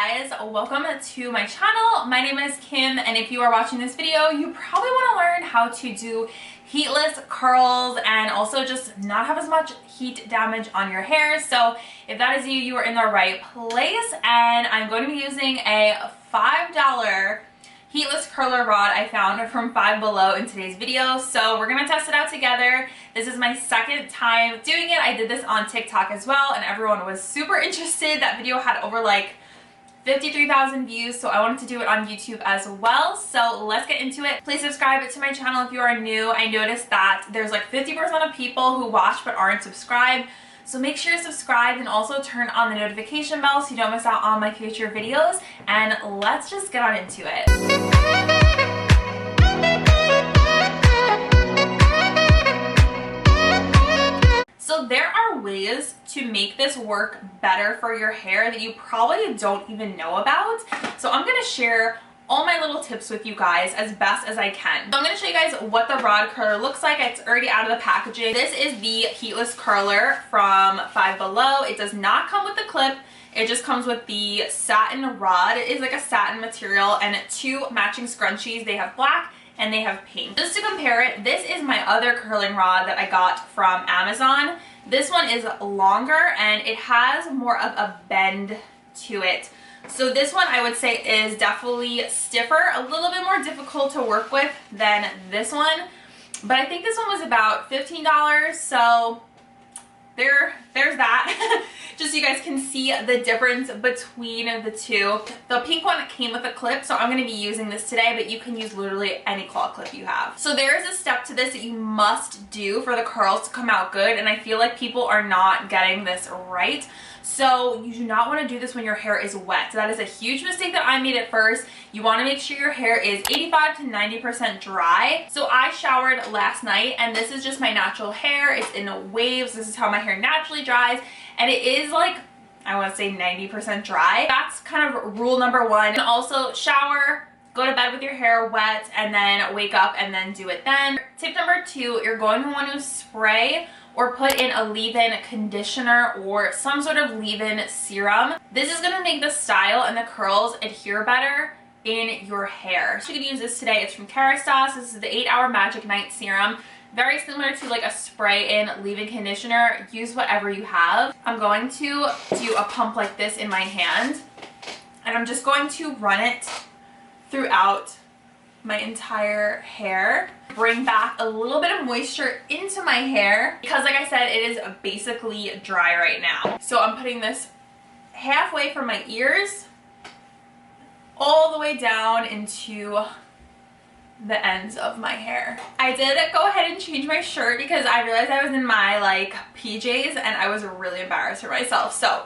guys, welcome to my channel. My name is Kim, and if you are watching this video, you probably want to learn how to do heatless curls and also just not have as much heat damage on your hair. So if that is you, you are in the right place, and I'm going to be using a $5 heatless curler rod I found from Five Below in today's video. So we're gonna test it out together. This is my second time doing it. I did this on TikTok as well, and everyone was super interested. That video had over like 53,000 views, so I wanted to do it on YouTube as well. So let's get into it. Please subscribe to my channel if you are new. I noticed that there's like 50% of people who watch but aren't subscribed. So make sure you're subscribed and also turn on the notification bell so you don't miss out on my future videos. And let's just get on into it. So there are ways to make this work better for your hair that you probably don't even know about. So I'm going to share all my little tips with you guys as best as I can. So I'm going to show you guys what the rod curler looks like. It's already out of the packaging. This is the heatless curler from Five Below. It does not come with the clip. It just comes with the satin rod. It is like a satin material, and two matching scrunchies. They have black and they have pink. Just to compare it, this is my other curling rod that I got from Amazon. This one is longer and it has more of a bend to it. So this one I would say is definitely stiffer, a little bit more difficult to work with than this one. But I think this one was about $15, so there's that. Just so you guys can see the difference between the two. The pink one came with a clip, so I'm going to be using this today, but you can use literally any claw clip you have. So there is a step to this that you must do for the curls to come out good, and I feel like people are not getting this right. So you do not want to do this when your hair is wet. So that is a huge mistake that I made at first. You want to make sure your hair is 85 to 90% dry. So I showered last night, and this is just my natural hair. It's in waves. This is how my hair naturally dries. And it is like, I want to say 90% dry. That's kind of rule number one. And also shower, go to bed with your hair wet, and then wake up and then do it then. Tip number two, you're going to want to spray or put in a leave-in conditioner or some sort of leave-in serum. This is gonna make the style and the curls adhere better in your hair. So you can use this today. It's from CRISS. This is the 8-Hour Magic Night Serum. Very similar to like a spray-in leave-in conditioner. Use whatever you have. I'm going to do a pump like this in my hand, and I'm just going to run it throughout my entire hair. Bring back a little bit of moisture into my hair because, like I said, it is basically dry right now. So I'm putting this halfway from my ears all the way down into the ends of my hair. I did go ahead and change my shirt because I realized I was in my like PJs and I was really embarrassed for myself. So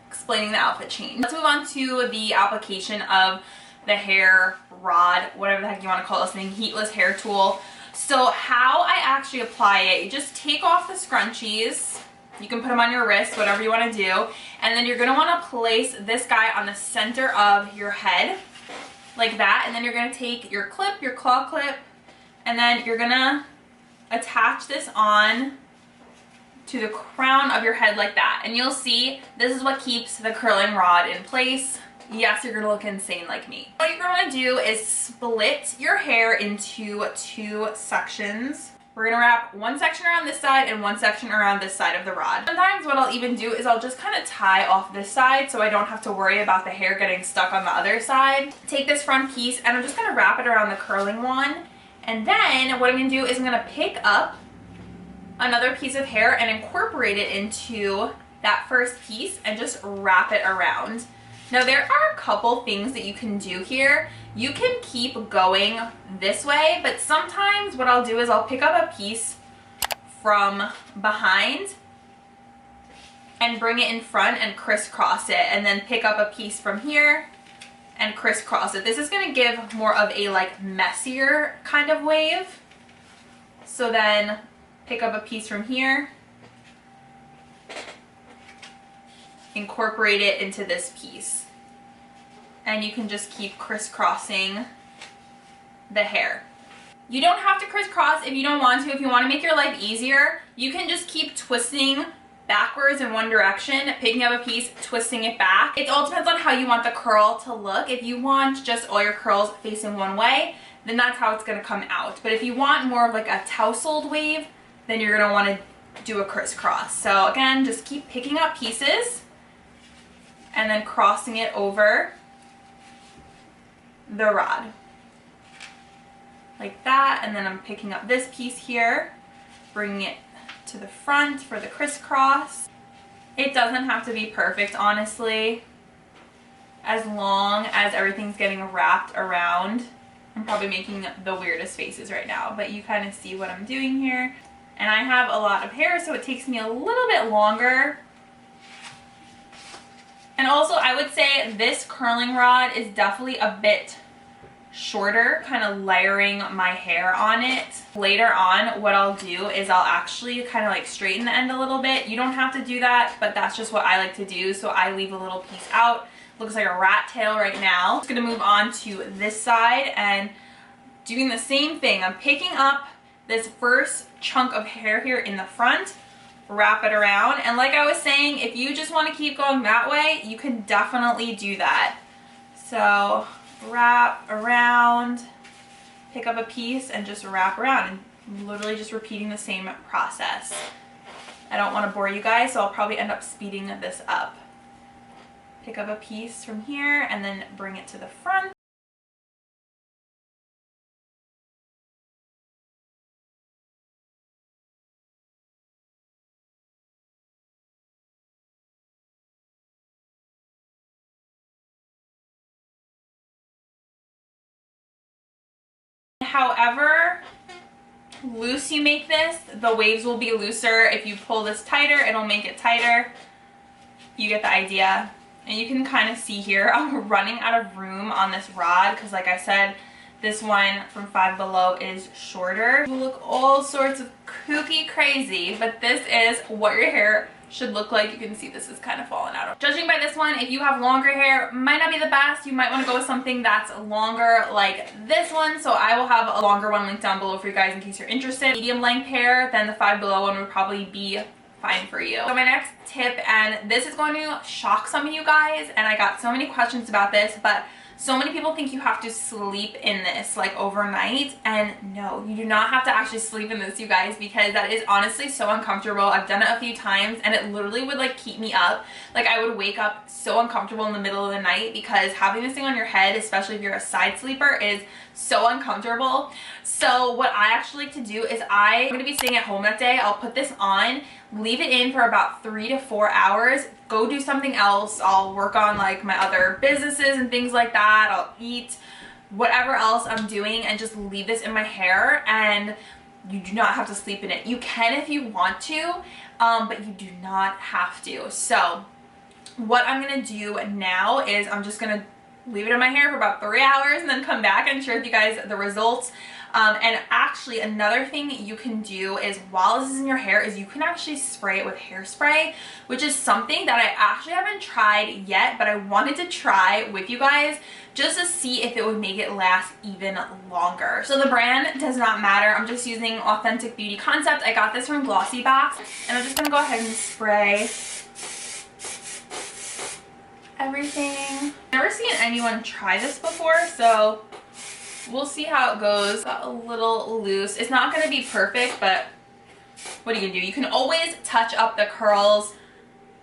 explaining the outfit change. Let's move on to the application of the hair rod, whatever the heck you want to call this thing, heatless hair tool. So how I actually apply it, you just take off the scrunchies. You can put them on your wrist, whatever you want to do. And then you're going to want to place this guy on the center of your head like that. And then you're going to take your clip, your claw clip, and then you're going to attach this on to the crown of your head like that. And you'll see this is what keeps the curling rod in place. Yes, you're gonna look insane like me. What you're gonna do is split your hair into two sections. We're gonna wrap one section around this side and one section around this side of the rod. Sometimes what I'll even do is I'll just kind of tie off this side so I don't have to worry about the hair getting stuck on the other side. Take this front piece and I'm just gonna wrap it around the curling one. And then what I'm gonna do is I'm gonna pick up another piece of hair and incorporate it into that first piece and just wrap it around. Now there are a couple things that you can do here. You can keep going this way, but sometimes what I'll do is I'll pick up a piece from behind and bring it in front and crisscross it, and then pick up a piece from here and crisscross it. This is going to give more of a like messier kind of wave. So then pick up a piece from here, incorporate it into this piece, and you can just keep crisscrossing the hair. You don't have to crisscross if you don't want to. If you want to make your life easier, you can just keep twisting backwards in one direction, picking up a piece, twisting it back. It all depends on how you want the curl to look. If you want just all your curls facing one way, then that's how it's gonna come out. But if you want more of like a tousled wave, then you're gonna wanna do a crisscross. So again, just keep picking up pieces and then crossing it over the rod. Like that, and then I'm picking up this piece here, bringing it to the front for the crisscross. It doesn't have to be perfect, honestly, as long as everything's getting wrapped around. I'm probably making the weirdest faces right now, but you kind of see what I'm doing here. And I have a lot of hair, so it takes me a little bit longer. And also, I would say this curling rod is definitely a bit shorter, kind of layering my hair on it. Later on, what I'll do is I'll actually kind of like straighten the end a little bit. You don't have to do that, but that's just what I like to do. So I leave a little piece out. Looks like a rat tail right now. I'm just gonna move on to this side and doing the same thing. I'm picking up this first chunk of hair here in the front, wrap it around, and like I was saying, if you just want to keep going that way, you can definitely do that. So wrap around, pick up a piece, and just wrap around, and literally just repeating the same process. I don't want to bore you guys, so I'll probably end up speeding this up. Pick up a piece from here and then bring it to the front. However loose you make this, the waves will be looser. If you pull this tighter, it'll make it tighter. You get the idea. And you can kind of see here, I'm running out of room on this rod because like I said, this one from Five Below is shorter. You look all sorts of kooky crazy, but this is what your hair should look like. You can see this is kind of falling out. Judging by this one, if you have longer hair, might not be the best. You might want to go with something that's longer like this one. So I will have a longer one linked down below for you guys in case you're interested. Medium length hair, then the Five Below one would probably be fine for you. So my next tip, and this is going to shock some of you guys, and I got so many questions about this, but so many people think you have to sleep in this like overnight, and no, you do not have to actually sleep in this, you guys, because that is honestly so uncomfortable. I've done it a few times and it literally would like keep me up. Like I would wake up so uncomfortable in the middle of the night because having this thing on your head, especially if you're a side sleeper, is so uncomfortable. So what I actually like to do is I'm going to be staying at home that day. I'll put this on, leave it in for about 3 to 4 hours, go do something else. I'll work on like my other businesses and things like that. I'll eat, whatever else I'm doing, and just leave this in my hair, and you do not have to sleep in it. You can if you want to, but you do not have to. So what I'm going to do now is I'm just going to leave it in my hair for about 3 hours and then come back and share with you guys the results. And actually another thing you can do is while this is in your hair is you can actually spray it with hairspray, which is something that I actually haven't tried yet, but I wanted to try with you guys just to see if it would make it last even longer. So the brand does not matter. I'm just using Authentic Beauty Concept. I got this from GLOSSYBOX, and I'm just going to go ahead and spray everything. Never seen anyone try this before, so we'll see how it goes. Got a little loose. It's not going to be perfect, but what are you going to do? You can always touch up the curls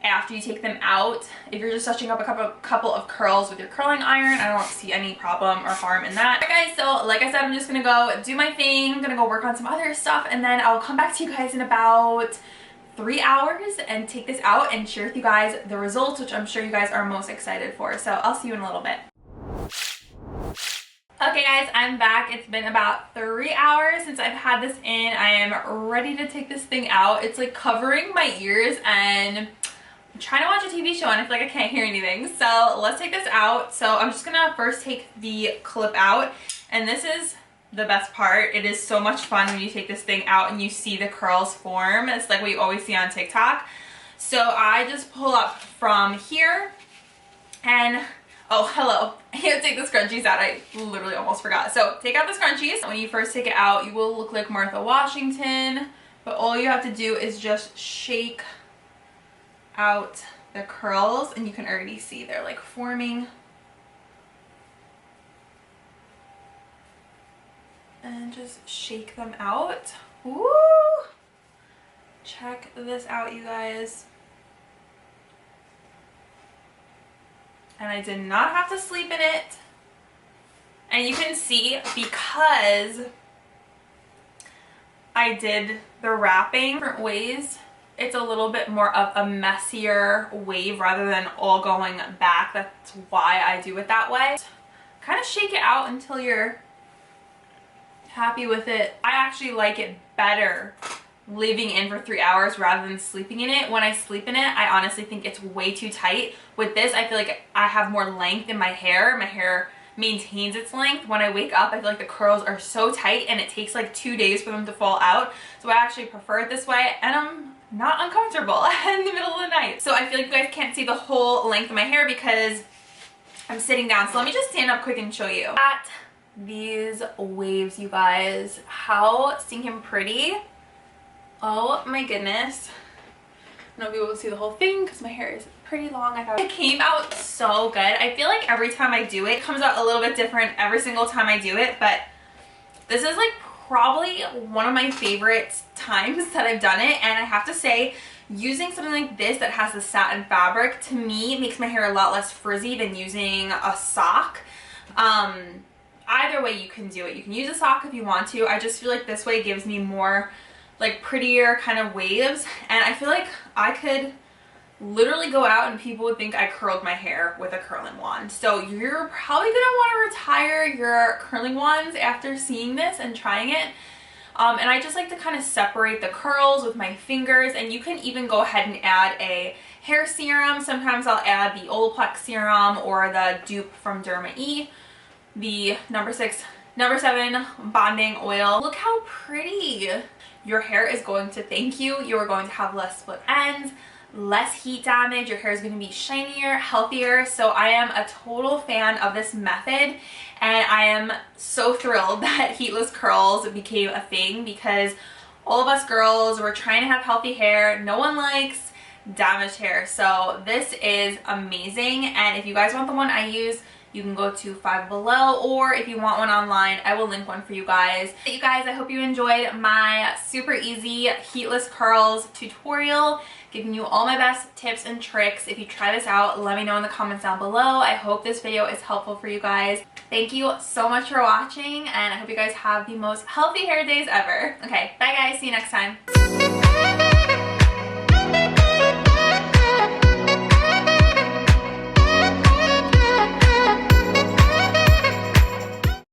after you take them out. If you're just touching up a couple of curls with your curling iron, I don't see any problem or harm in that. Alright guys, so like I said, I'm just going to go do my thing. I'm going to go work on some other stuff, and then I'll come back to you guys in about 3 hours and take this out and share with you guys the results, which I'm sure you guys are most excited for. So I'll see you in a little bit. Okay guys, I'm back. It's been about 3 hours since I've had this in. I am ready to take this thing out. It's like covering my ears, and I'm trying to watch a TV show and I feel like I can't hear anything. So let's take this out. So I'm just gonna first take the clip out, and this is the best part. It is so much fun when you take this thing out and you see the curls form. It's like what you always see on TikTok. So I just pull up from here, and oh, hello. I can't take the scrunchies out. I literally almost forgot. So take out the scrunchies. When you first take it out, you will look like Martha Washington, but all you have to do is just shake out the curls, and you can already see they're like forming. And just shake them out. Woo! Check this out, you guys. And I did not have to sleep in it. And you can see, because I did the wrapping different ways, it's a little bit more of a messier wave rather than all going back. That's why I do it that way. Kind of shake it out until you're happy with it. I actually like it better leaving in for 3 hours rather than sleeping in it. When I sleep in it, I honestly think it's way too tight. With this, I feel like I have more length in my hair. My hair maintains its length. When I wake up, I feel like the curls are so tight and it takes like 2 days for them to fall out. So I actually prefer it this way, and I'm not uncomfortable in the middle of the night. So I feel like you guys can't see the whole length of my hair because I'm sitting down. So let me just stand up quick and show you. At these waves, you guys, how stinking pretty. Oh my goodness. I don't know if you will see the whole thing because my hair is pretty long. I thought it came out so good. I feel like every time I do it, it comes out a little bit different every single time I do it, but this is like probably one of my favorite times that I've done it. And I have to say, using something like this that has the satin fabric, to me, makes my hair a lot less frizzy than using a sock. Either way you can do it. You can use a sock if you want to. I just feel like this way gives me more like prettier kind of waves, and I feel like I could literally go out and people would think I curled my hair with a curling wand. So you're probably gonna want to retire your curling wands after seeing this and trying it. And I just like to kind of separate the curls with my fingers, and you can even go ahead and add a hair serum. Sometimes I'll add the Olaplex serum or the dupe from Derma E, the number 7 bonding oil. Look how pretty. Your hair is going to thank you. You are going to have less split ends, less heat damage. Your hair is going to be shinier, healthier. So I am a total fan of this method, and I am so thrilled that Heatless Curls became a thing because all of us girls were trying to have healthy hair. No one likes damaged hair. So this is amazing, and if you guys want the one I use, you can go to Five Below, or if you want one online, I will link one for you guys. You guys, I hope you enjoyed my super easy Heatless Curls tutorial, giving you all my best tips and tricks. If you try this out, let me know in the comments down below. I hope this video is helpful for you guys. Thank you so much for watching, and I hope you guys have the most healthy hair days ever. Okay, bye guys, see you next time.